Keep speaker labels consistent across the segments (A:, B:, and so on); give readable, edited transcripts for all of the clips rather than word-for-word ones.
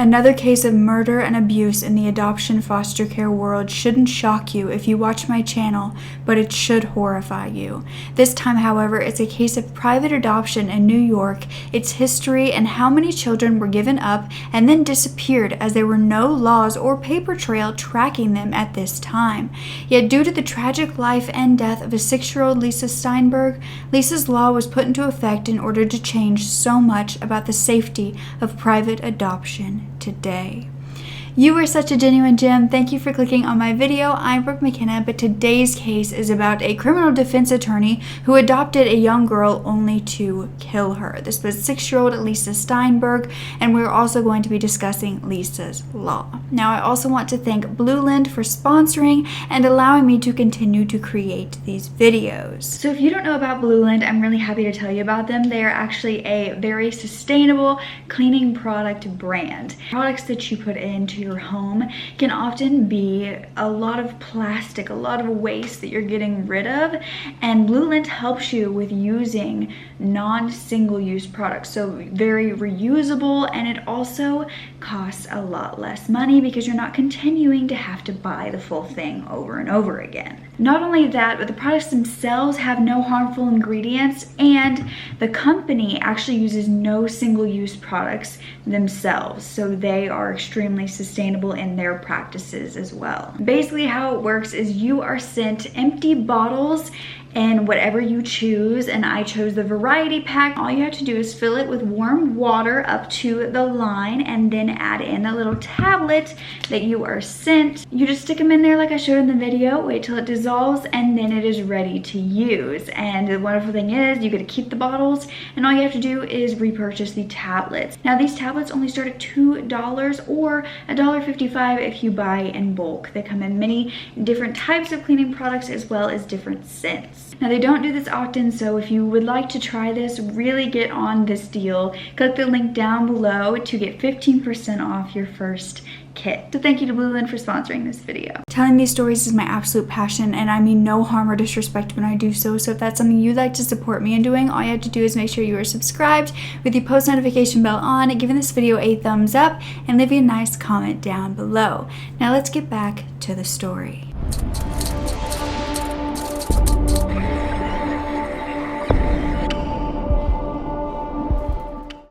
A: Another case of murder and abuse in the adoption foster care world shouldn't shock you if you watch my channel, but it should horrify you. This time, however, it's a case of private adoption in New York, its history, and how many children were given up and then disappeared as there were no laws or paper trail tracking them at this time. Yet due to the tragic life and death of a 6-year-old Lisa Steinberg, Lisa's law was put into effect in order to change so much about the safety of private adoption today. You are such a genuine gem. Thank you for clicking on my video. I'm Brooke Makenna, but today's case is about a criminal defense attorney who adopted a young girl only to kill her. This was 6-year-old Lisa Steinberg, and we're also going to be discussing Lisa's law. Now, I also want to thank Blueland for sponsoring and allowing me to continue to create these videos. So if you don't know about Blueland, I'm really happy to tell you about them. They are actually a very sustainable cleaning product brand. Products that you put into your home can often be a lot of plastic, a lot of waste that you're getting rid of, and Blueland helps you with using non-single-use products, so very reusable, and it also costs a lot less money because you're not continuing to have to buy the full thing over and over again. Not only that, but the products themselves have no harmful ingredients, and the company actually uses no single-use products themselves, so they are extremely sustainable in their practices as well. Basically how it works is you are sent empty bottles and whatever you choose, and I chose the variety pack. All you have to do is fill it with warm water up to the line and then add in the little tablet that you are sent. You just stick them in there like I showed in the video, wait till it dissolves, and then it is ready to use. And the wonderful thing is you get to keep the bottles, and all you have to do is repurchase the tablets. Now these tablets only start at $2 or $1.55 if you buy in bulk. They come in many different types of cleaning products as well as different scents. Now they don't do this often, so if you would like to try this, really get on this deal. Click the link down below to get 15% off your first kit. So thank you to Blueland for sponsoring this video. Telling these stories is my absolute passion, and I mean no harm or disrespect when I do so. So if that's something you'd like to support me in doing, all you have to do is make sure you are subscribed with the post notification bell on, giving this video a thumbs up, and leaving a nice comment down below. Now let's get back to the story.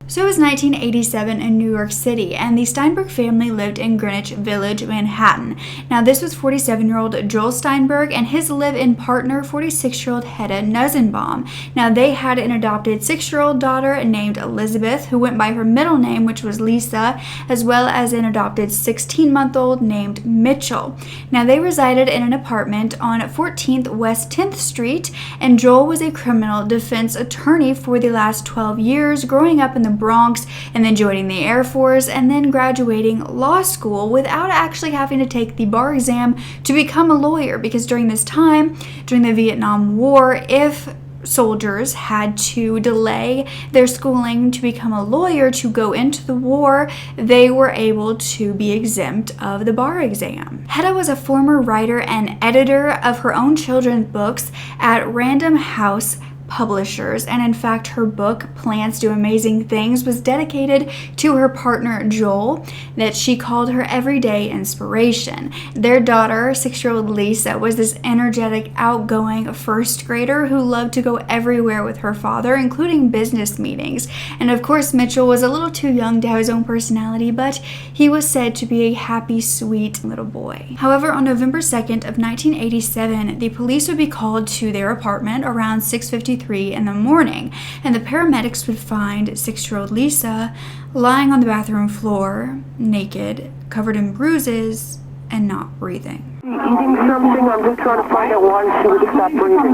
A: So it was 1987 in New York City, and the Steinberg family lived in Greenwich Village, Manhattan. Now this was 47-year-old Joel Steinberg and his live-in partner, 46-year-old Hedda Nussbaum. Now they had an adopted 6-year-old daughter named Elizabeth, who went by her middle name, which was Lisa, as well as an adopted 16-month-old named Mitchell. Now they resided in an apartment on 14th West 10th Street, and Joel was a criminal defense attorney for the last 12 years, growing up in the Bronx and then joining the Air Force and then graduating law school without actually having to take the bar exam to become a lawyer, because during this time, during the Vietnam War, if soldiers had to delay their schooling to become a lawyer to go into the war, they were able to be exempt of the bar exam. Hedda was a former writer and editor of her own children's books at Random House Publishers, and in fact her book Plants Do Amazing Things was dedicated to her partner Joel, that she called her everyday inspiration. Their daughter, 6-year-old Lisa, was this energetic, outgoing first grader who loved to go everywhere with her father, including business meetings. And of course Mitchell was a little too young to have his own personality, but he was said to be a happy, sweet little boy. However, on November 2nd of 1987, the police would be called to their apartment around 6:53 in the morning, and the paramedics would find 6-year-old Lisa lying on the bathroom floor, naked, covered in bruises, and not breathing.
B: Eating something, I'm just trying to find out why she would stop breathing.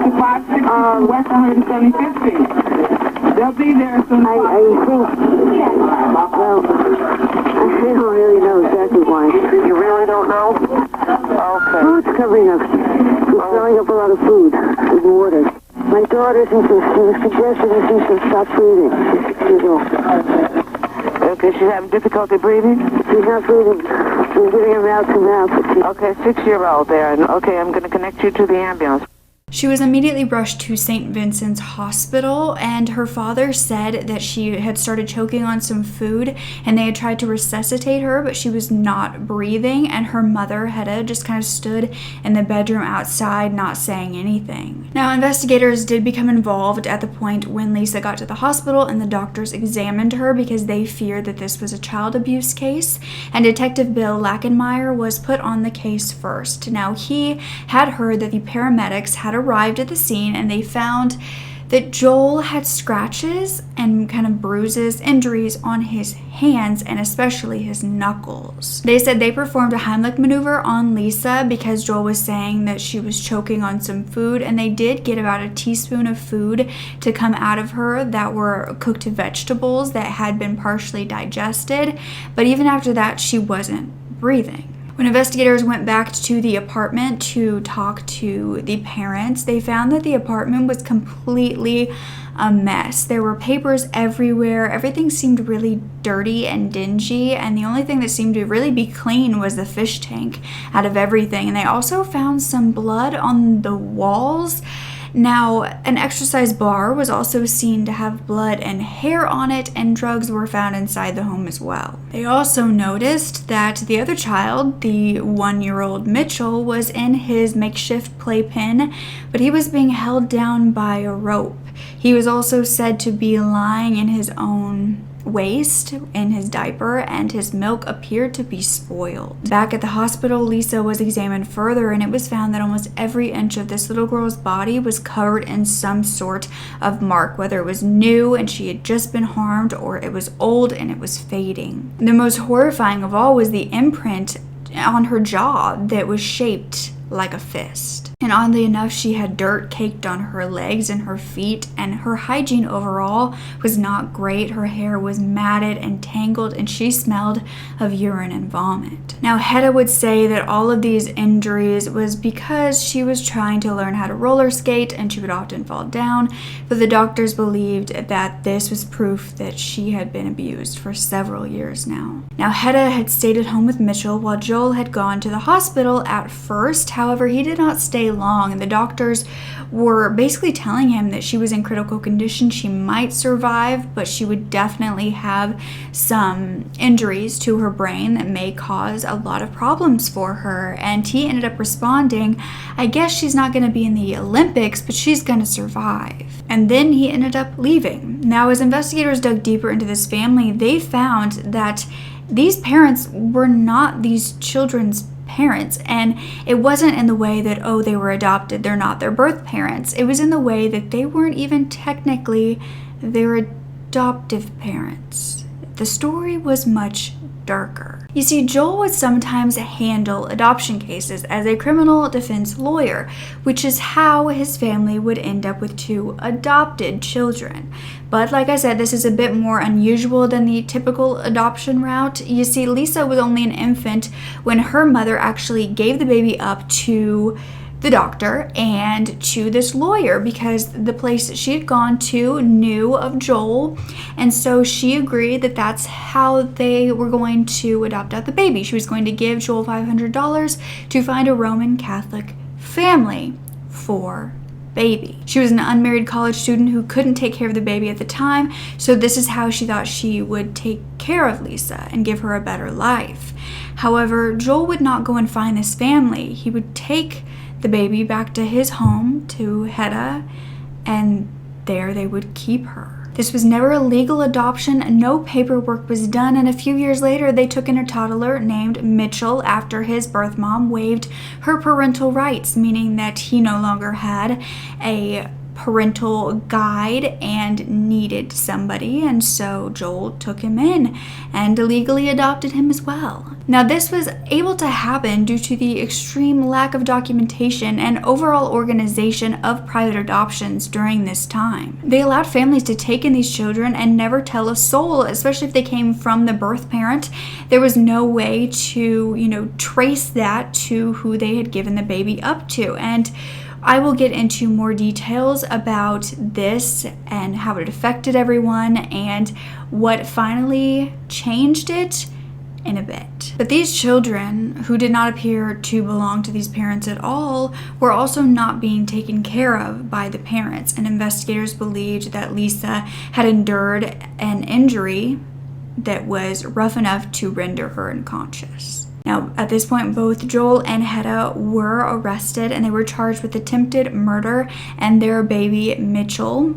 C: West 175th Street. They'll be there soon.
B: I think, well, I don't really know exactly why. You really don't know? Okay. Food's covering up. We're throwing up a lot of food and water. My daughter suggested that she should stop breathing. She's off.
C: Okay, she's having difficulty breathing?
B: She's not breathing. She's getting her mouth to mouth.
C: Okay, 6-year-old there. Okay, I'm going to connect you to the ambulance.
A: She was immediately rushed to St. Vincent's Hospital, and her father said that she had started choking on some food and they had tried to resuscitate her, but she was not breathing, and her mother, Hedda, just kind of stood in the bedroom outside not saying anything. Now, investigators did become involved at the point when Lisa got to the hospital, and the doctors examined her because they feared that this was a child abuse case, and Detective Bill Lackenmeyer was put on the case first. Now, he had heard that the paramedics had arrived at the scene and they found that Joel had scratches and kind of bruises, injuries on his hands and especially his knuckles. They said they performed a Heimlich maneuver on Lisa because Joel was saying that she was choking on some food, and they did get about a teaspoon of food to come out of her that were cooked vegetables that had been partially digested, but even after that she wasn't breathing. When investigators went back to the apartment to talk to the parents, they found that the apartment was completely a mess. There were papers everywhere. Everything seemed really dirty and dingy, and the only thing that seemed to really be clean was the fish tank out of everything. And they also found some blood on the walls. Now, an exercise bar was also seen to have blood and hair on it, and drugs were found inside the home as well. They also noticed that the other child, the 1-year-old Mitchell, was in his makeshift playpen, but he was being held down by a rope. He was also said to be lying in his own waste in his diaper, and his milk appeared to be spoiled. Back at the hospital, Lisa was examined further, and it was found that almost every inch of this little girl's body was covered in some sort of mark, whether it was new and she had just been harmed, or it was old and it was fading. The most horrifying of all was the imprint on her jaw that was shaped like a fist. And oddly enough, she had dirt caked on her legs and her feet, and her hygiene overall was not great. Her hair was matted and tangled, and she smelled of urine and vomit. Now, Hedda would say that all of these injuries was because she was trying to learn how to roller skate, and she would often fall down, but the doctors believed that this was proof that she had been abused for several years now. Now, Hedda had stayed at home with Mitchell while Joel had gone to the hospital at first. However, he did not stay long, and the doctors were basically telling him that she was in critical condition. She might survive, but she would definitely have some injuries to her brain that may cause a lot of problems for her. And he ended up responding, I guess she's not going to be in the Olympics, but she's going to survive. And then he ended up leaving. Now, as investigators dug deeper into this family, they found that these parents were not these children's parents, and it wasn't in the way that, oh, they were adopted, they're not their birth parents. It was in the way that they weren't even technically their adoptive parents. The story was much darker. You see, Joel would sometimes handle adoption cases as a criminal defense lawyer, which is how his family would end up with 2 adopted children. But like I said, this is a bit more unusual than the typical adoption route. You see, Lisa was only an infant when her mother actually gave the baby up to the doctor and to this lawyer because the place that she had gone to knew of Joel, and so she agreed that that's how they were going to adopt out the baby. She was going to give Joel $500 to find a Roman Catholic family for baby. She was an unmarried college student who couldn't take care of the baby at the time, so this is how she thought she would take care of Lisa and give her a better life. However, Joel would not go and find this family. He would take the baby back to his home, to Hedda, and there they would keep her. This was never a legal adoption, no paperwork was done, and a few years later they took in a toddler named Mitchell after his birth mom waived her parental rights, meaning that he no longer had a parental guide and needed somebody, and so Joel took him in and legally adopted him as well. Now, this was able to happen due to the extreme lack of documentation and overall organization of private adoptions during this time. They allowed families to take in these children and never tell a soul, especially if they came from the birth parent. There was no way to, trace that to who they had given the baby up to. And I will get into more details about this and how it affected everyone and what finally changed it in a bit. But these children, who did not appear to belong to these parents at all, were also not being taken care of by the parents, and investigators believed that Lisa had endured an injury that was rough enough to render her unconscious. Now, at this point, both Joel and Hedda were arrested, and they were charged with attempted murder, and their baby, Mitchell,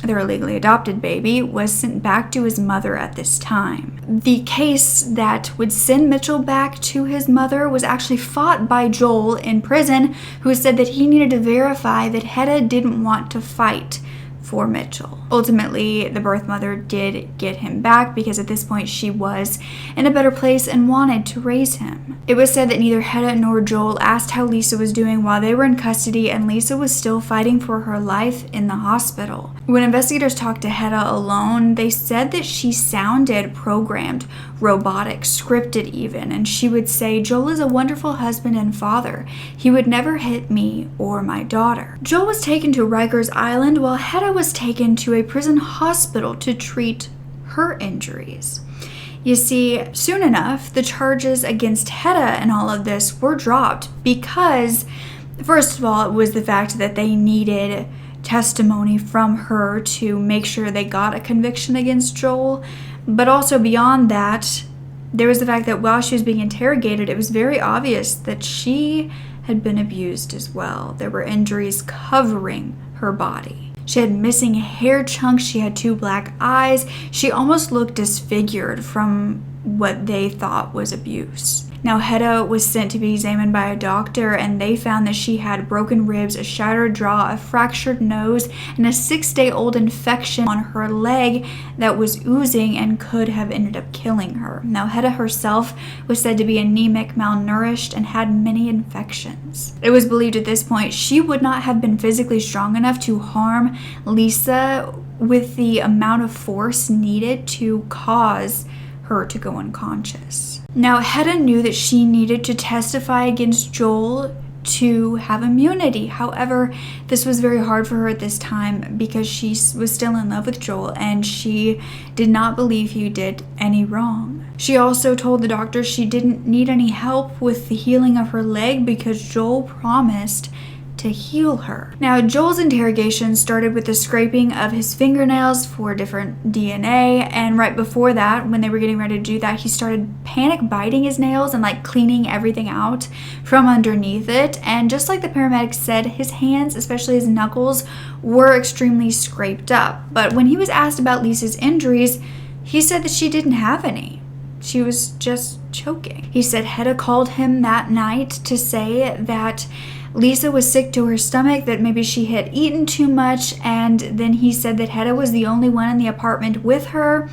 A: their illegally adopted baby, was sent back to his mother at this time. The case that would send Mitchell back to his mother was actually fought by Joel in prison, who said that he needed to verify that Hedda didn't want to fight for Mitchell. Ultimately, the birth mother did get him back because at this point she was in a better place and wanted to raise him. It was said that neither Hedda nor Joel asked how Lisa was doing while they were in custody, and Lisa was still fighting for her life in the hospital. When investigators talked to Hedda alone, they said that she sounded programmed, robotic, scripted even, and she would say, "Joel is a wonderful husband and father. He would never hit me or my daughter." Joel was taken to Rikers Island while Hedda was taken to a prison hospital to treat her injuries. You see, soon enough, the charges against Hedda and all of this were dropped because, first of all, it was the fact that they needed testimony from her to make sure they got a conviction against Joel. But also beyond that, there was the fact that while she was being interrogated, it was very obvious that she had been abused as well. There were injuries covering her body. She had missing hair chunks, she had 2 black eyes, she almost looked disfigured from what they thought was abuse. Now, Hedda was sent to be examined by a doctor, and they found that she had broken ribs, a shattered jaw, a fractured nose, and a 6-day-old infection on her leg that was oozing and could have ended up killing her. Now, Hedda herself was said to be anemic, malnourished, and had many infections. It was believed at this point she would not have been physically strong enough to harm Lisa with the amount of force needed to cause her to go unconscious. Now, Hedda knew that she needed to testify against Joel to have immunity. However, this was very hard for her at this time because she was still in love with Joel and she did not believe he did any wrong. She also told the doctor she didn't need any help with the healing of her leg because Joel promised to heal her. Now, Joel's interrogation started with the scraping of his fingernails for different DNA, and right before that, when they were getting ready to do that, he started panic biting his nails and like cleaning everything out from underneath it. And just like the paramedics said, his hands, especially his knuckles, were extremely scraped up. But when he was asked about Lisa's injuries, he said that she didn't have any. She was just choking. He said Hedda called him that night to say that Lisa was sick to her stomach, that maybe she had eaten too much, and then he said that Hedda was the only one in the apartment with her,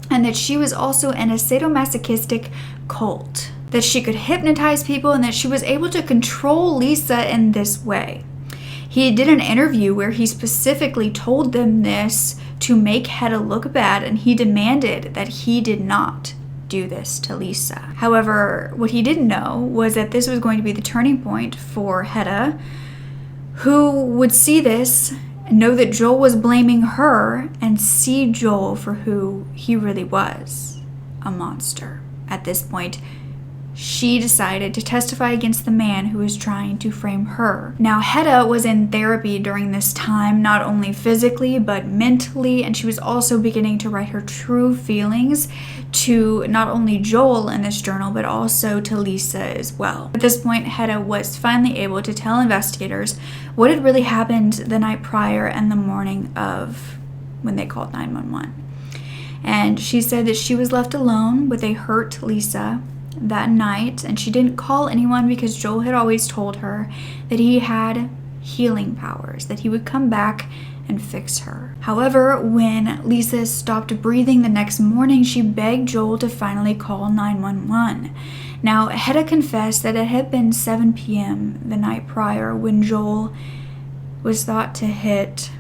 A: and that she was also in a sadomasochistic cult, that she could hypnotize people, and that she was able to control Lisa in this way. He did an interview where he specifically told them this to make Hedda look bad, and he demanded that he did not do this to Lisa. However, what he didn't know was that this was going to be the turning point for Hedda, who would see this, know that Joel was blaming her, and see Joel for who he really was, a monster. At this point, she decided to testify against the man who was trying to frame her. Now, Hedda was in therapy during this time, not only physically, but mentally, and she was also beginning to write her true feelings to not only Joel in this journal, but also to Lisa as well. At this point, Hedda was finally able to tell investigators what had really happened the night prior and the morning of when they called 911. And she said that she was left alone with a hurt Lisa that night, and she didn't call anyone because Joel had always told her that he had healing powers, that he would come back and fix her. However, when Lisa stopped breathing the next morning, she begged Joel to finally call 911. Now, Hedda confessed that it had been 7 p.m. the night prior when Joel was thought to hit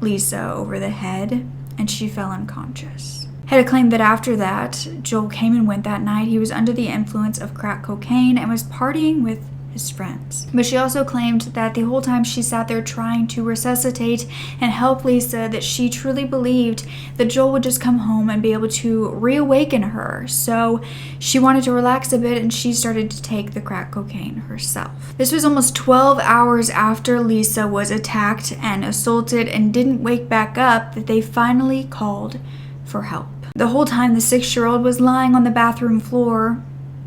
A: Lisa over the head, and she fell unconscious. Hedda claimed that after that, Joel came and went that night. He was under the influence of crack cocaine and was partying with his friends. But she also claimed that the whole time she sat there trying to resuscitate and help Lisa, that she truly believed that Joel would just come home and be able to reawaken her. So she wanted to relax a bit, and she started to take the crack cocaine herself. This was almost 12 hours after Lisa was attacked and assaulted and didn't wake back up that they finally called for help. The whole time, the 6-year-old was lying on the bathroom floor,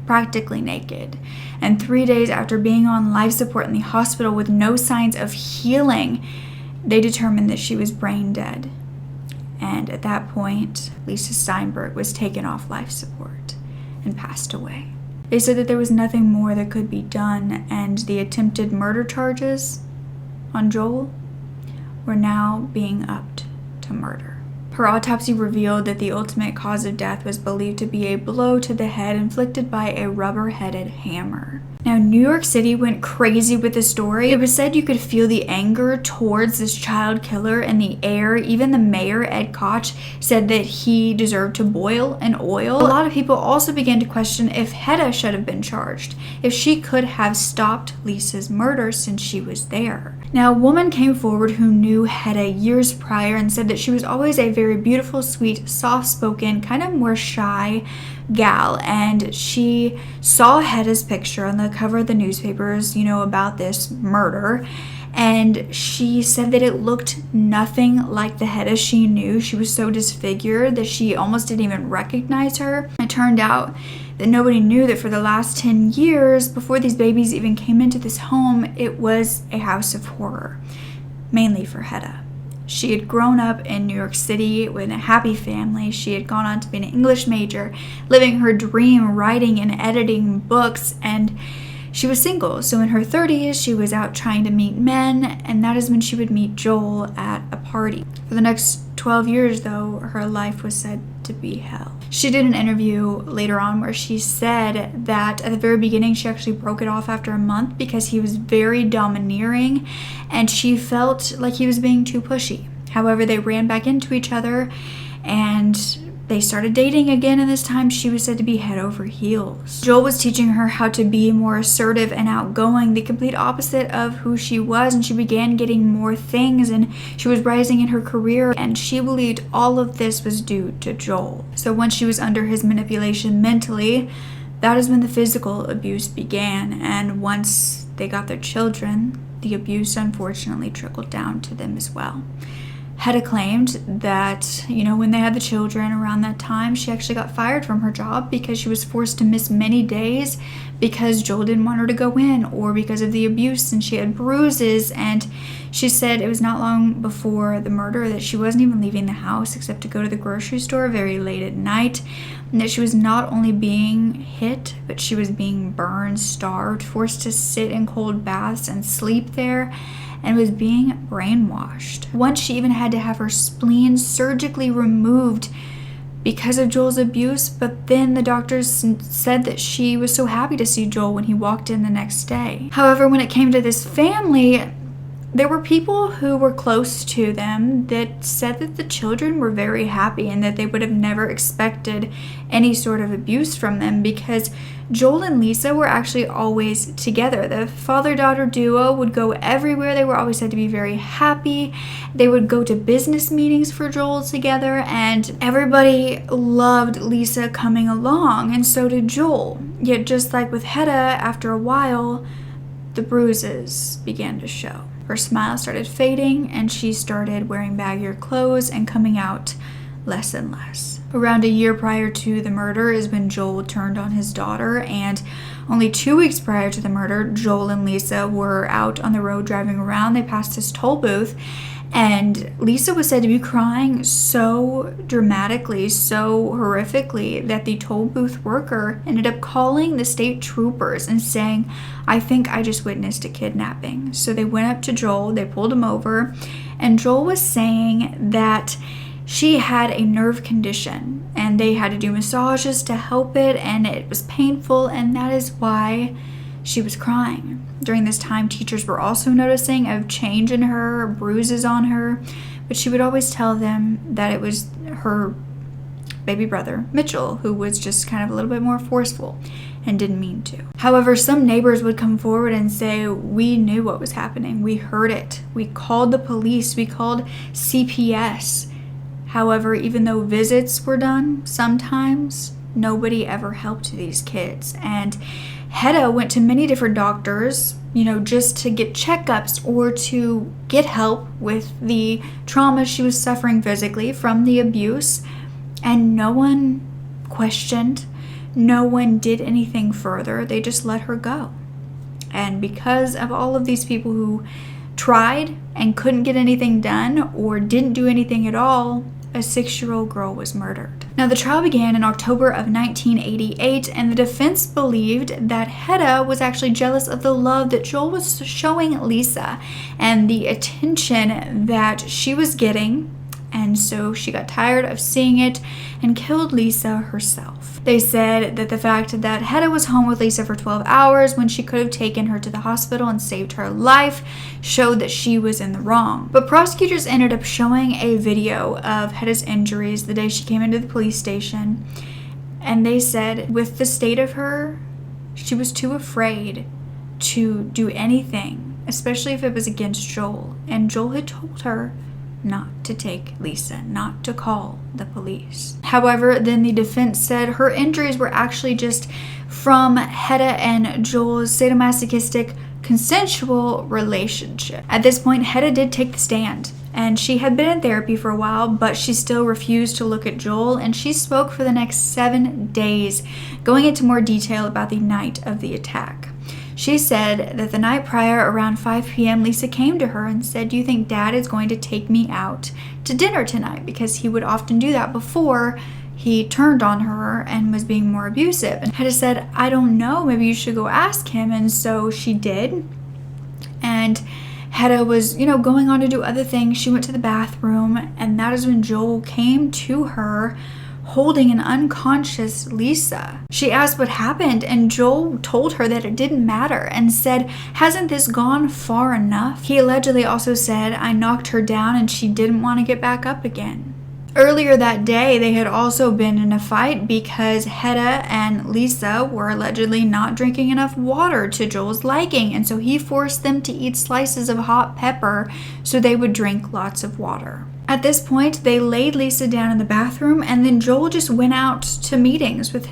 A: practically naked. And 3 days after being on life support in the hospital with no signs of healing, they determined that she was brain dead. And at that point, Lisa Steinberg was taken off life support and passed away. They said that there was nothing more that could be done, and the attempted murder charges on Joel were now being upped to murder. Her autopsy revealed that the ultimate cause of death was believed to be a blow to the head inflicted by a rubber-headed hammer. Now, New York City went crazy with the story. It was said you could feel the anger towards this child killer in the air. Even the mayor, Ed Koch, said that he deserved to boil in oil. A lot of people also began to question if Hedda should have been charged, if she could have stopped Lisa's murder since she was there. Now, a woman came forward who knew Hedda years prior and said that she was always a very beautiful, sweet, soft-spoken, kind of more shy gal, and she saw Hedda's picture on the cover of the newspapers, about this murder, and she said that it looked nothing like the Hedda she knew. She was so disfigured that she almost didn't even recognize her. It turned out that nobody knew that for the last 10 years, before these babies even came into this home, it was a house of horror, mainly for Hedda. She had grown up in New York City with a happy family. She had gone on to be an English major, living her dream, writing and editing books, and she was single. So in her 30s, she was out trying to meet men, and that is when she would meet Joel at a party. For the next 12 years, though, her life was said to be hell. She did an interview later on where she said that at the very beginning she actually broke it off after a month because he was very domineering and she felt like he was being too pushy. However, they ran back into each other and they started dating again, and this time she was said to be head over heels. Joel was teaching her how to be more assertive and outgoing, the complete opposite of who she was, and she began getting more things and she was rising in her career, and she believed all of this was due to Joel. So once she was under his manipulation mentally, that is when the physical abuse began, and once they got their children, the abuse unfortunately trickled down to them as well. Hedda claimed that, when they had the children around that time, she actually got fired from her job because she was forced to miss many days because Joel didn't want her to go in, or because of the abuse, and she had bruises. And she said it was not long before the murder that she wasn't even leaving the house except to go to the grocery store very late at night, and that she was not only being hit, but she was being burned, starved, forced to sit in cold baths and sleep there, and was being brainwashed. Once she even had to have her spleen surgically removed because of Joel's abuse, but then the doctors said that she was so happy to see Joel when he walked in the next day. However, when it came to this family, there were people who were close to them that said that the children were very happy and that they would have never expected any sort of abuse from them because Joel and Lisa were actually always together. The father-daughter duo would go everywhere. They were always said to be very happy. They would go to business meetings for Joel together, and everybody loved Lisa coming along, and so did Joel. Yet just like with Hedda, after a while, the bruises began to show. Her smile started fading, and she started wearing baggier clothes and coming out less and less. Around a year prior to the murder is when Joel turned on his daughter, and only 2 weeks prior to the murder, Joel and Lisa were out on the road driving around. They passed his toll booth, and Lisa was said to be crying so dramatically, so horrifically, that the toll booth worker ended up calling the state troopers and saying, "I think I just witnessed a kidnapping." So they went up to Joel, they pulled him over, and Joel was saying that she had a nerve condition and they had to do massages to help it, and it was painful, and that is why she was crying. During this time, teachers were also noticing a change in her, bruises on her, but she would always tell them that it was her baby brother, Mitchell, who was just kind of a little bit more forceful. and didn't mean to. However, some neighbors would come forward and say, we knew what was happening. We heard it. We called the police. We called CPS. However, even though visits were done, sometimes nobody ever helped these kids. And Hedda went to many different doctors, just to get checkups or to get help with the trauma she was suffering physically from the abuse. And no one questioned. No one did anything further. They just let her go. And because of all of these people who tried and couldn't get anything done or didn't do anything at all, a 6-year-old girl was murdered. Now, the trial began in October of 1988, and the defense believed that Hedda was actually jealous of the love that Joel was showing Lisa and the attention that she was getting. And so she got tired of seeing it and killed Lisa herself. They said that the fact that Hedda was home with Lisa for 12 hours when she could have taken her to the hospital and saved her life showed that she was in the wrong. But prosecutors ended up showing a video of Hedda's injuries the day she came into the police station. And they said with the state of her, she was too afraid to do anything, especially if it was against Joel. And Joel had told her not to take Lisa, not to call the police. However, then the defense said her injuries were actually just from Hedda and Joel's sadomasochistic consensual relationship. At this point, Hedda did take the stand, and she had been in therapy for a while, but she still refused to look at Joel, and she spoke for the next 7 days, going into more detail about the night of the attack. She said that the night prior, around 5 p.m., Lisa came to her and said, "Do you think Dad is going to take me out to dinner tonight?" Because he would often do that before he turned on her and was being more abusive. And Hedda said, "I don't know, maybe you should go ask him." And so she did. And Hedda was, going on to do other things. She went to the bathroom, and that is when Joel came to her holding an unconscious Lisa. She asked what happened, and Joel told her that it didn't matter and said, "Hasn't this gone far enough?" He allegedly also said, "I knocked her down and she didn't want to get back up again." Earlier that day, they had also been in a fight because Hedda and Lisa were allegedly not drinking enough water to Joel's liking, and so he forced them to eat slices of hot pepper so they would drink lots of water. At this point, they laid Lisa down in the bathroom, and then Joel just went out to meetings with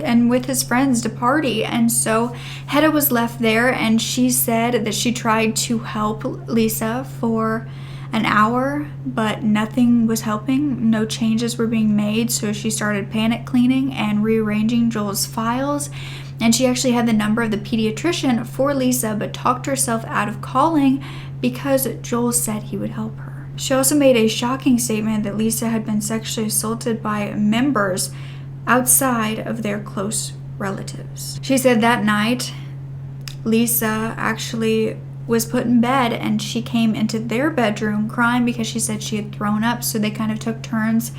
A: his friends to party. And so Hedda was left there, and she said that she tried to help Lisa for an hour, but nothing was helping. No changes were being made, so she started panic cleaning and rearranging Joel's files. And she actually had the number of the pediatrician for Lisa, but talked herself out of calling because Joel said he would help her. She also made a shocking statement that Lisa had been sexually assaulted by members outside of their close relatives. She said that night, Lisa actually was put in bed, and she came into their bedroom crying because she said she had thrown up, so they kind of took turns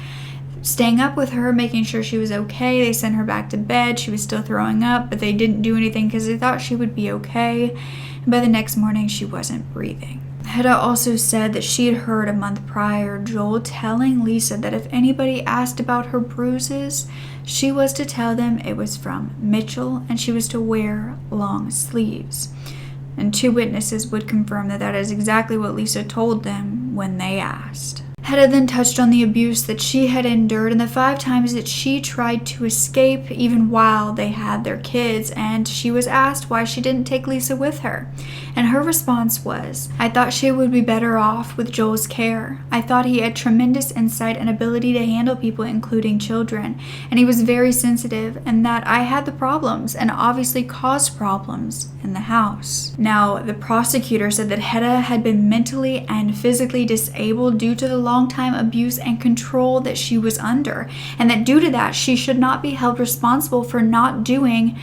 A: staying up with her, making sure she was okay. They sent her back to bed. She was still throwing up, but they didn't do anything because they thought she would be okay. And by the next morning, she wasn't breathing. Hedda also said that she had heard a month prior Joel telling Lisa that if anybody asked about her bruises, she was to tell them it was from Mitchell and she was to wear long sleeves. And 2 witnesses would confirm that that is exactly what Lisa told them when they asked. Hedda then touched on the abuse that she had endured and the 5 times that she tried to escape even while they had their kids, and she was asked why she didn't take Lisa with her. And her response was, "I thought she would be better off with Joel's care. I thought he had tremendous insight and ability to handle people, including children, and he was very sensitive, and that I had the problems and obviously caused problems in the house." Now, the prosecutor said that Hedda had been mentally and physically disabled due to the long-time abuse and control that she was under, and that due to that, she should not be held responsible for not doing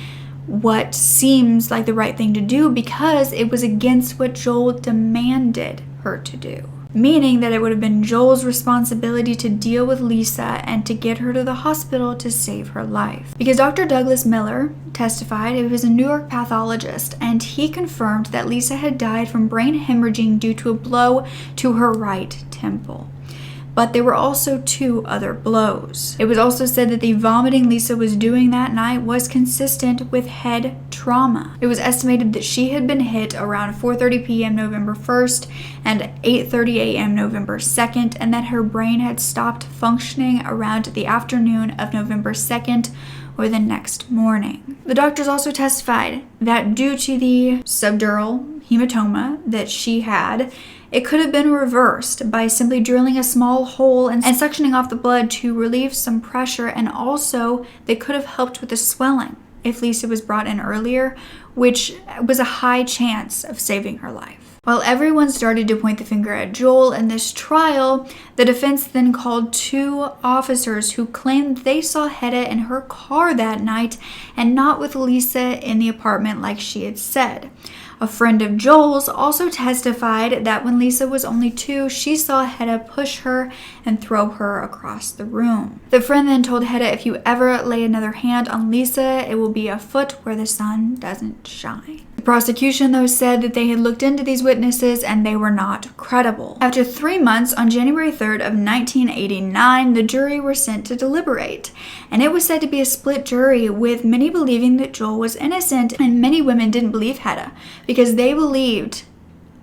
A: what seems like the right thing to do because it was against what Joel demanded her to do. Meaning that it would have been Joel's responsibility to deal with Lisa and to get her to the hospital to save her life. Because Dr. Douglas Miller testified, he was a New York pathologist, and he confirmed that Lisa had died from brain hemorrhaging due to a blow to her right temple. but there were also 2 other blows. It was also said that the vomiting Lisa was doing that night was consistent with head trauma. It was estimated that she had been hit around 4:30 p.m. November 1st and 8:30 a.m. November 2nd, and that her brain had stopped functioning around the afternoon of November 2nd or the next morning. The doctors also testified that due to the subdural hematoma that she had, it could have been reversed by simply drilling a small hole and suctioning off the blood to relieve some pressure, and also they could have helped with the swelling if Lisa was brought in earlier, which was a high chance of saving her life. While everyone started to point the finger at Joel in this trial, the defense then called 2 officers who claimed they saw Hedda in her car that night and not with Lisa in the apartment like she had said. A friend of Joel's also testified that when Lisa was only 2, she saw Hedda push her and throw her across the room. The friend then told Hedda, if you ever lay another hand on Lisa, it will be a foot where the sun doesn't shine. The prosecution, though, said that they had looked into these witnesses and they were not credible. After 3 months, on January 3rd of 1989, the jury were sent to deliberate. And it was said to be a split jury, with many believing that Joel was innocent, and many women didn't believe Hedda because they believed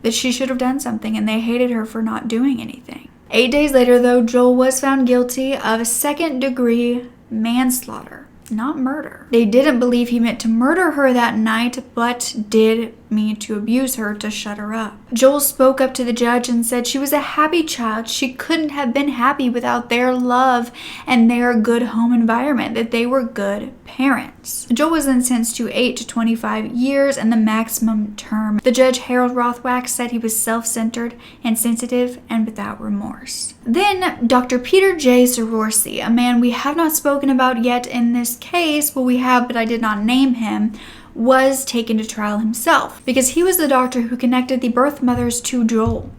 A: that she should have done something and they hated her for not doing anything. 8 days later, though, Joel was found guilty of second-degree manslaughter, not murder. They didn't believe he meant to murder her that night, but did mean to abuse her to shut her up. Joel spoke up to the judge and said she was a happy child. She couldn't have been happy without their love and their good home environment, that they were good parents. Joel was then sentenced to 8 to 25 years and the maximum term. The judge, Harold Rothwack, said he was self-centered, insensitive, and without remorse. Then Dr. Peter J. Sororsi, a man we have not spoken about yet in this case, well, we have, but I did not name him, was taken to trial himself because he was the doctor who connected the birth mothers to Joel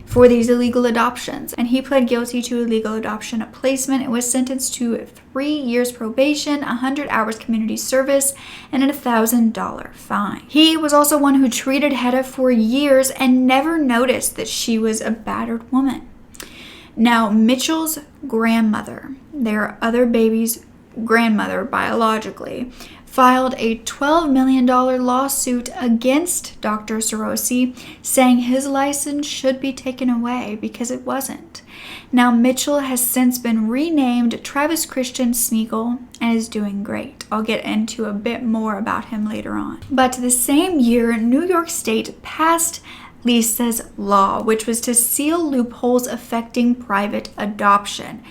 A: for these illegal adoptions, and he pled guilty to illegal adoption placement and was sentenced to 3 years probation, 100 hours community service, and a $1,000 fine. He was also one who treated Hedda for years and never noticed that she was a battered woman. Now, Mitchell's grandmother, their other baby's grandmother biologically, filed a $12 million lawsuit against Dr. Sororsi, saying his license should be taken away because it wasn't. Now, Mitchell has since been renamed Travis Christian Sneagle and is doing great. I'll get into a bit more about him later on. But the same year, New York State passed Lisa's law, which was to seal loopholes affecting private adoption.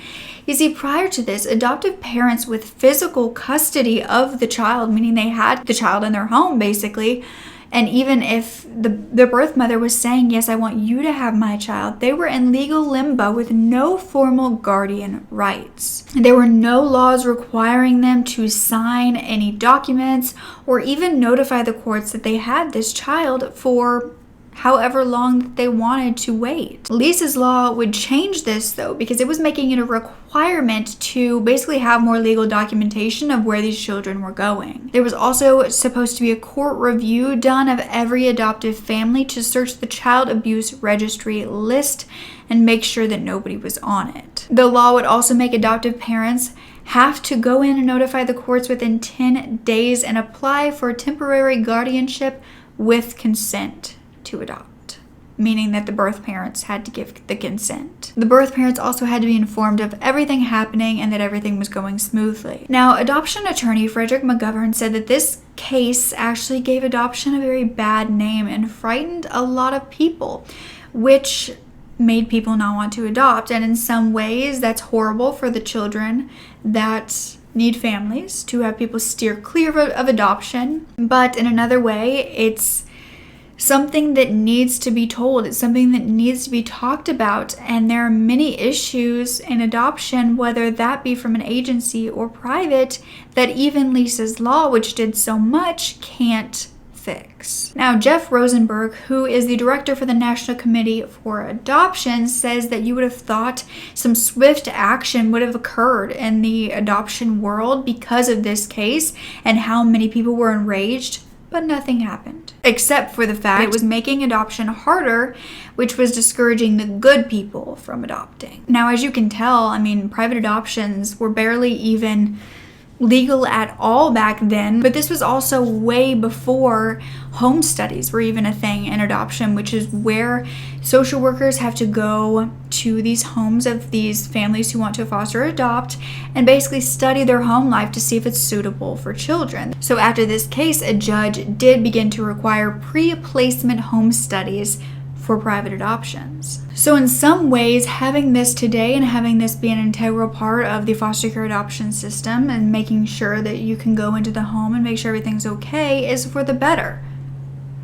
A: You see, prior to this, adoptive parents with physical custody of the child, meaning they had the child in their home basically, and even if the birth mother was saying, yes, I want you to have my child, they were in legal limbo with no formal guardian rights. There were no laws requiring them to sign any documents or even notify the courts that they had this child for however long that they wanted to wait. Lisa's law would change this, though, because it was making it a requirement to basically have more legal documentation of where these children were going. There was also supposed to be a court review done of every adoptive family to search the child abuse registry list and make sure that nobody was on it. The law would also make adoptive parents have to go in and notify the courts within 10 days and apply for temporary guardianship with consent to adopt, meaning that the birth parents had to give the consent. The birth parents also had to be informed of everything happening and that everything was going smoothly. Now, adoption attorney Frederick McGovern said that this case actually gave adoption a very bad name and frightened a lot of people, which made people not want to adopt. And in some ways, that's horrible for the children that need families, to have people steer clear of adoption. But in another way, it's something that needs to be told. It's something that needs to be talked about. And there are many issues in adoption, whether that be from an agency or private, that even Lisa's law, which did so much, can't fix. Now, Jeff Rosenberg, who is the director for the National Committee for Adoption, says that you would have thought some swift action would have occurred in the adoption world because of this case and how many people were enraged But nothing happened, except for the fact it was making adoption harder, which was discouraging the good people from adopting. Now, as you can tell, I mean, private adoptions were barely even legal at all back then, but this was also way before home studies were even a thing in adoption, which is where social workers have to go to these homes of these families who want to foster or adopt and basically study their home life to see if it's suitable for children. So after this case, a judge did begin to require pre-placement home studies for private adoptions. So in some ways, having this today and having this be an integral part of the foster care adoption system and making sure that you can go into the home and make sure everything's okay is for the better.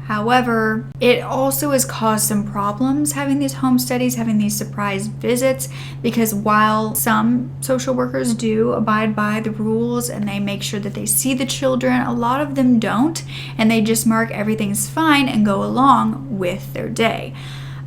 A: However, it also has caused some problems having these home studies, having these surprise visits, because while some social workers do abide by the rules and they make sure that they see the children, a lot of them don't, and they just mark everything's fine and go along with their day.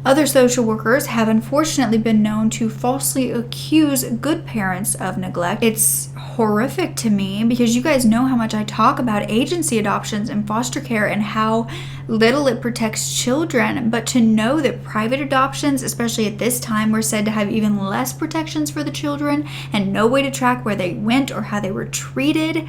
A: Other social workers have unfortunately been known to falsely accuse good parents of neglect. It's horrific to me because you guys know how much I talk about agency adoptions and foster care and how little it protects children, but to know that private adoptions, especially at this time, were said to have even less protections for the children and no way to track where they went or how they were treated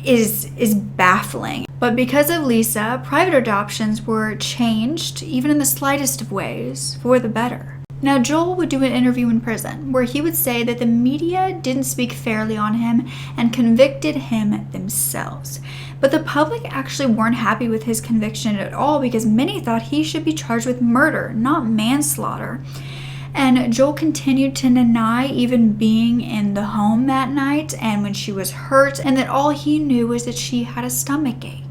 A: is baffling. But because of Lisa, private adoptions were changed, even in the slightest of ways, for the better. Now, Joel would do an interview in prison where he would say that the media didn't speak fairly on him and convicted him themselves. But the public actually weren't happy with his conviction at all because many thought he should be charged with murder, not manslaughter. And Joel continued to deny even being in the home that night and when she was hurt, and that all he knew was that she had a stomach ache.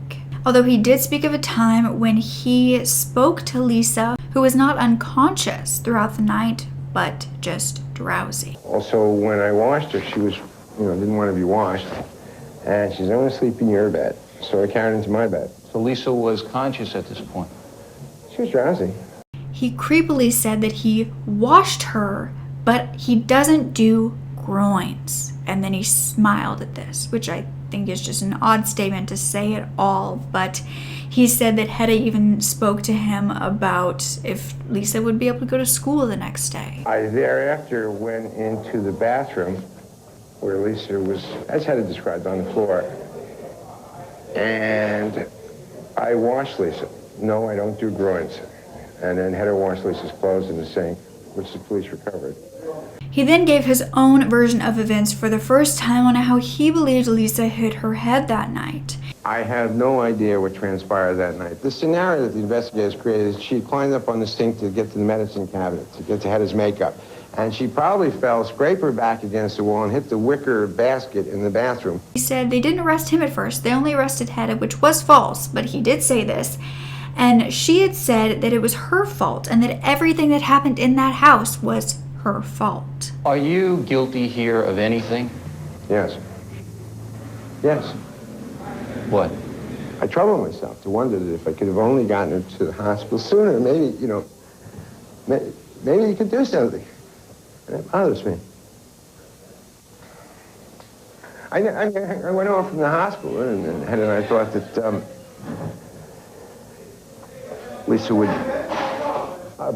A: Although he did speak of a time when he spoke to Lisa, who was not unconscious throughout the night, but just drowsy.
D: Also, when I washed her, she was, didn't want to be washed, and she's only asleep in your bed, so I carried her into my bed.
E: So Lisa was conscious at this point?
D: She was drowsy.
A: He creepily said that he washed her, but he doesn't do groins. And then he smiled at this, which I think is just an odd statement to say at all. But he said that Hedda even spoke to him about if Lisa would be able to go to school the next day.
D: I thereafter went into the bathroom where Lisa was, as Hedda described, on the floor. And I washed Lisa. No, I don't do groins. And then Hedda washed Lisa's clothes in the sink, which the police recovered.
A: He then gave his own version of events for the first time on how he believed Lisa hit her head that night.
D: I have no idea what transpired that night. The scenario that the investigators created is she climbed up on the sink to get to the medicine cabinet, to get to Hedda's makeup. And she probably fell, scraped her back against the wall, and hit the wicker basket in the bathroom.
A: He said they didn't arrest him at first. They only arrested Hedda, which was false, but he did say this. And she had said that it was her fault and that everything that happened in that house was her fault.
E: Are you guilty here of anything?
D: Yes. Yes.
E: What?
D: I troubled myself to wonder that if I could have only gotten her to the hospital sooner, maybe, maybe you could do something. And it bothers me. I went home from the hospital, and Hedda and I thought that Lisa would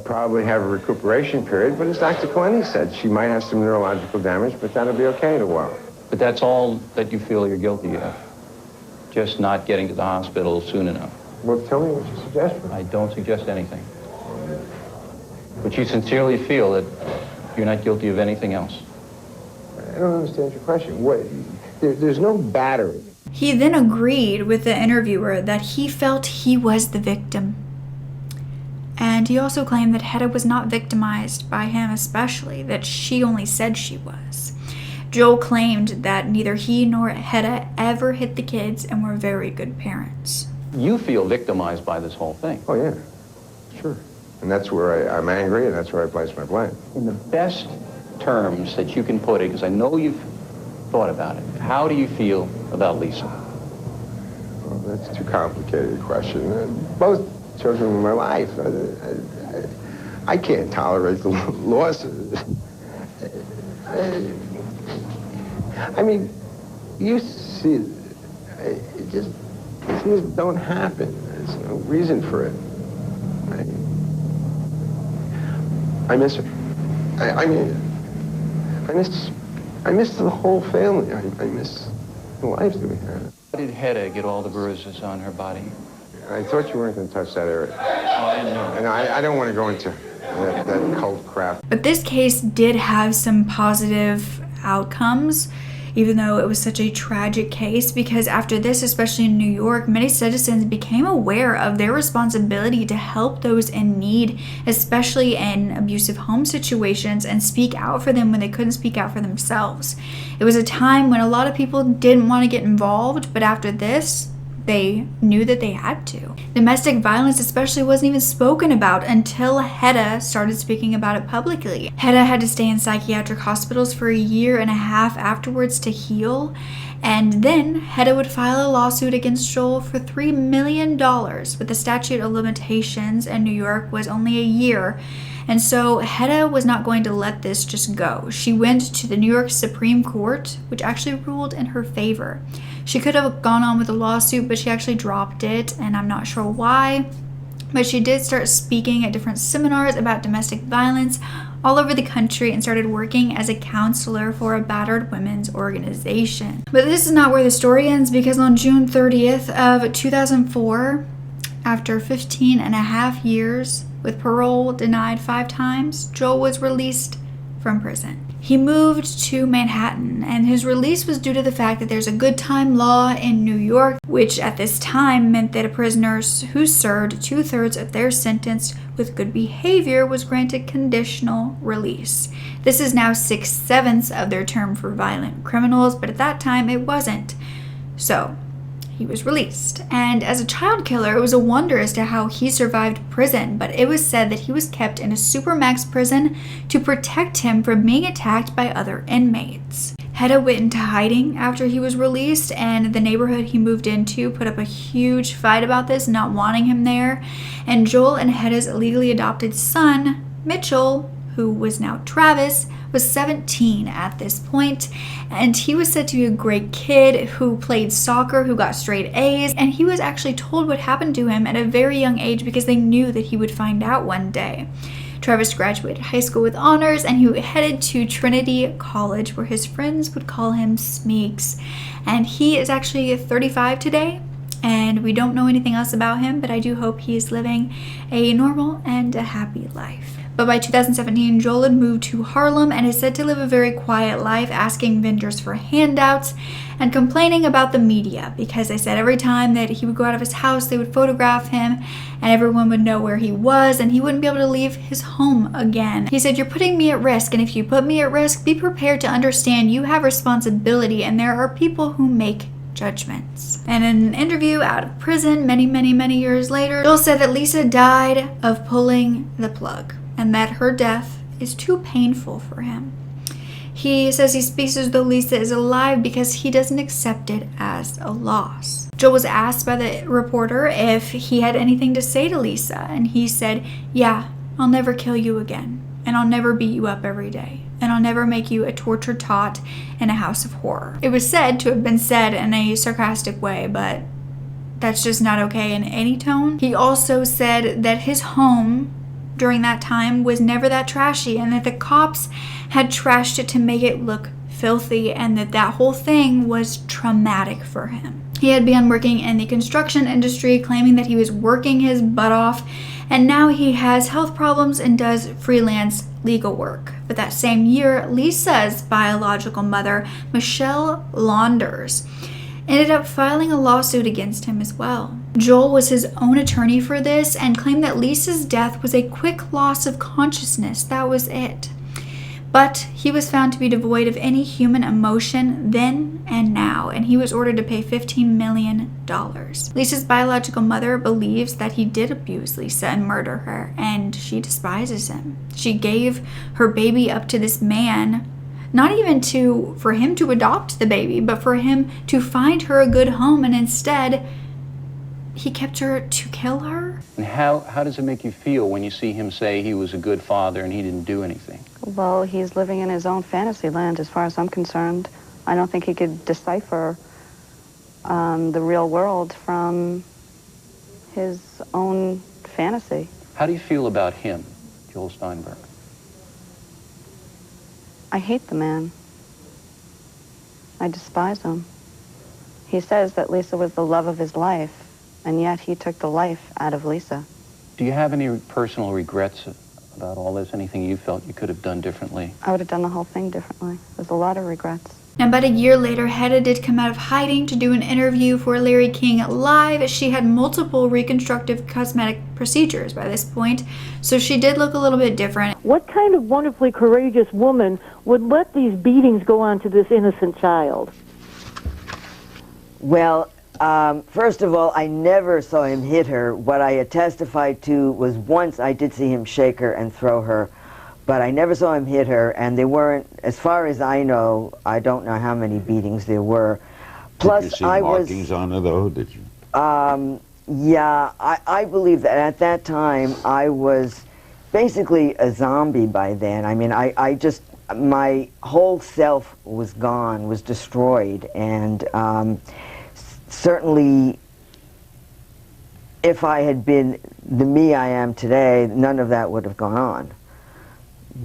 D: probably have a recuperation period, but as Dr. Kaleni said, she might have some neurological damage, but that'll be okay in a while.
E: But that's all that you feel you're guilty of? Just not getting to the hospital soon enough?
D: Well, tell me what you suggest.
E: I don't suggest anything. But you sincerely feel that you're not guilty of anything else?
D: I don't understand your question. What? There's no battery.
A: He then agreed with the interviewer that he felt he was the victim. And he also claimed that Hedda was not victimized by him especially, that she only said she was. Joel claimed that neither he nor Hedda ever hit the kids and were very good parents.
E: You feel victimized by this whole thing?
D: Oh, yeah. Sure. And that's where I'm angry, and that's where I place my blame.
E: In the best terms that you can put it, because I know you've thought about it, how do you feel about Lisa?
D: Well, that's too complicated a question. Both children were my life. I can't tolerate the loss. I mean, you see, Things don't happen. There's no reason for it. I miss her. I miss the whole family. I miss the life that we had.
E: How did Hedda get all the bruises on her body?
D: I thought you weren't going to touch that area.
E: Oh, I didn't know.
D: And I don't want to go into that cult crap.
A: But this case did have some positive outcomes, even though it was such a tragic case, because after this, especially in New York, many citizens became aware of their responsibility to help those in need, especially in abusive home situations, and speak out for them when they couldn't speak out for themselves. It was a time when a lot of people didn't want to get involved, but after this, they knew that they had to. Domestic violence especially wasn't even spoken about until Hedda started speaking about it publicly. Hedda had to stay in psychiatric hospitals for 1.5 years afterwards to heal, and then Hedda would file a lawsuit against Joel for $3 million, but the statute of limitations in New York was only 1 year. And so Hedda was not going to let this just go. She went to the New York Supreme Court, which actually ruled in her favor. She could have gone on with the lawsuit, but she actually dropped it, and I'm not sure why. But she did start speaking at different seminars about domestic violence all over the country and started working as a counselor for a battered women's organization. But this is not where the story ends, because on June 30th of 2004, after 15.5 years, with parole denied 5 times, Joel was released from prison. He moved to Manhattan, and his release was due to the fact that there's a good time law in New York, which at this time meant that a prisoner who served 2/3 of their sentence with good behavior was granted conditional release. This is now 6/7 of their term for violent criminals, but at that time it wasn't. So he was released, and as a child killer, it was a wonder as to how he survived prison, but it was said that he was kept in a supermax prison to protect him from being attacked by other inmates. Hedda went into hiding after he was released, and the neighborhood he moved into put up a huge fight about this, not wanting him there, and Joel and Hedda's illegally adopted son, Mitchell, who was now Travis, was 17 at this point, and he was said to be a great kid who played soccer, who got straight A's, and he was actually told what happened to him at a very young age because they knew that he would find out one day. Travis graduated high school with honors, and he headed to Trinity College, where his friends would call him Smeeks, and he is actually 35 today, and we don't know anything else about him, but I do hope he is living a normal and a happy life. But by 2017, Joel had moved to Harlem and is said to live a very quiet life, asking vendors for handouts and complaining about the media, because they said every time that he would go out of his house, they would photograph him and everyone would know where he was, and he wouldn't be able to leave his home again. He said, "You're putting me at risk, and if you put me at risk, be prepared to understand you have responsibility, and there are people who make judgments." And in an interview out of prison many years later, Joel said that Lisa died of pulling the plug, and that her death is too painful for him. He says he speaks as though Lisa is alive because he doesn't accept it as a loss. Joel was asked by the reporter if he had anything to say to Lisa, and he said, "Yeah, I'll never kill you again, and I'll never beat you up every day, and I'll never make you a tortured tot in a house of horror." It was said to have been said in a sarcastic way, but that's just not okay in any tone. He also said that his home during that time was never that trashy, and that the cops had trashed it to make it look filthy, and that whole thing was traumatic for him. He had begun working in the construction industry, claiming that he was working his butt off, and now he has health problems and does freelance legal work. But that same year, Lisa's biological mother, Michelle Launders, ended up filing a lawsuit against him as well. Joel was his own attorney for this and claimed that Lisa's death was a quick loss of consciousness. That was it. But he was found to be devoid of any human emotion then and now, and he was ordered to pay $15 million. Lisa's biological mother believes that he did abuse Lisa and murder her, and she despises him. She gave her baby up to this man, not even for him to adopt the baby, but for him to find her a good home, and instead he kept her to kill her.
E: And how does it make you feel when you see him say he was a good father and he didn't do anything?
F: Well, he's living in his own fantasy land as far as I'm concerned. I don't think he could decipher the real world from his own fantasy.
E: How do you feel about him, Joel Steinberg?
F: I hate the man. I despise him. He says that Lisa was the love of his life, and yet he took the life out of Lisa.
E: Do you have any personal regrets about all this? Anything you felt you could have done differently?
F: I would have done the whole thing differently. There's a lot of regrets.
A: Now, about a year later, Hedda did come out of hiding to do an interview for Larry King Live. She had multiple reconstructive cosmetic procedures by this point, so she did look a little bit different.
B: What kind of wonderfully courageous woman would let these beatings go on to this innocent child?
G: Well, first of all, I never saw him hit her. What I had testified to was once I did see him shake her and throw her, but I never saw him hit her, and there weren't, as far as I know, I don't know how many beatings there were. Plus,
H: did you see markings on her, though, did you?
G: Yeah, I believe that at that time I was basically a zombie by then. I mean, I just, my whole self was gone, was destroyed, and certainly if I had been the me I am today, none of that would have gone on.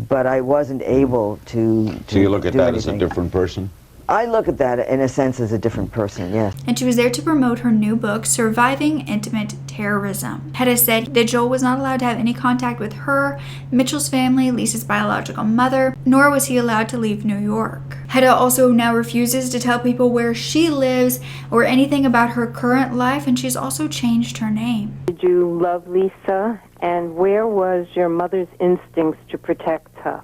G: But I wasn't able to
H: So you look at that as a
G: anything.
H: different person?
G: I look at that in a sense as a different person, yes.
A: And she was there to promote her new book, Surviving Intimate Terrorism. Hedda said that Joel was not allowed to have any contact with her, Mitchell's family, Lisa's biological mother, nor was he allowed to leave New York. Hedda also now refuses to tell people where she lives or anything about her current life, and she's also changed her name.
B: Did you love Lisa? And where was your mother's instincts to protect her?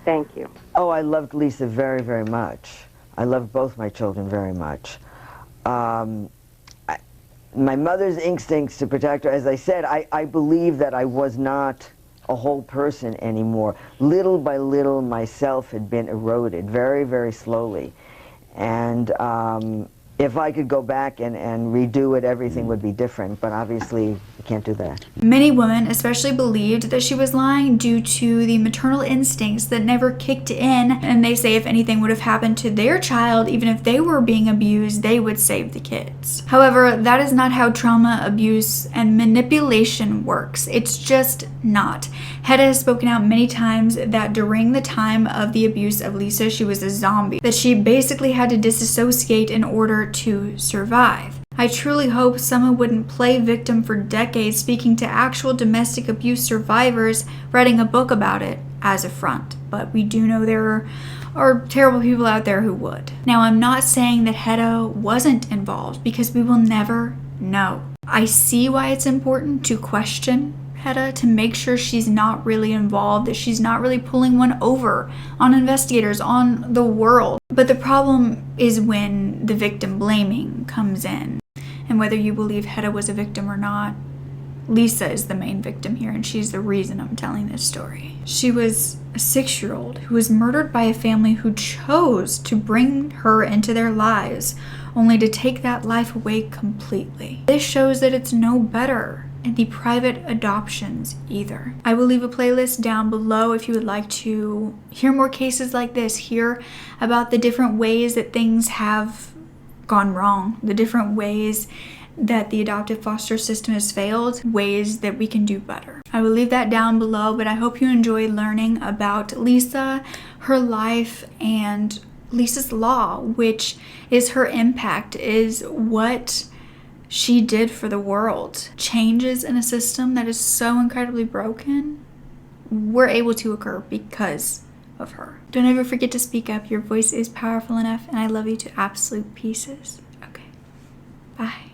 B: Thank you.
G: Oh, I loved Lisa very, very much. I loved both my children very much. My mother's instincts to protect her, as I said, I believe that I was not a whole person anymore. Little by little, myself had been eroded very, very slowly. And if I could go back and redo it, everything would be different, but obviously you can't do that.
A: Many women especially believed that she was lying due to the maternal instincts that never kicked in, and they say if anything would have happened to their child, even if they were being abused, they would save the kids. However, that is not how trauma, abuse, and manipulation works. It's just not. Hedda has spoken out many times that during the time of the abuse of Lisa, she was a zombie, that she basically had to disassociate in order to survive. I truly hope someone wouldn't play victim for decades, speaking to actual domestic abuse survivors, writing a book about it as a front. But we do know there are terrible people out there who would. Now, I'm not saying that Hedda wasn't involved, because we will never know. I see why it's important to question Hedda, to make sure she's not really involved, that she's not really pulling one over on investigators, on the world. But the problem is when the victim blaming comes in. And whether you believe Hedda was a victim or not, Lisa is the main victim here, and she's the reason I'm telling this story. She was a 6-year-old who was murdered by a family who chose to bring her into their lives, only to take that life away completely. This shows that it's no better in the private adoptions either. I will leave a playlist down below if you would like to hear more cases like this, hear about the different ways that things have gone wrong, the different ways that the adoptive foster system has failed, ways that we can do better. I will leave that down below, but I hope you enjoy learning about Lisa, her life, and Lisa's law, which is her impact, is what she did for the world. Changes in a system that is so incredibly broken were able to occur because of her. Don't ever forget to speak up. Your voice is powerful enough, and I love you to absolute pieces. Okay, bye.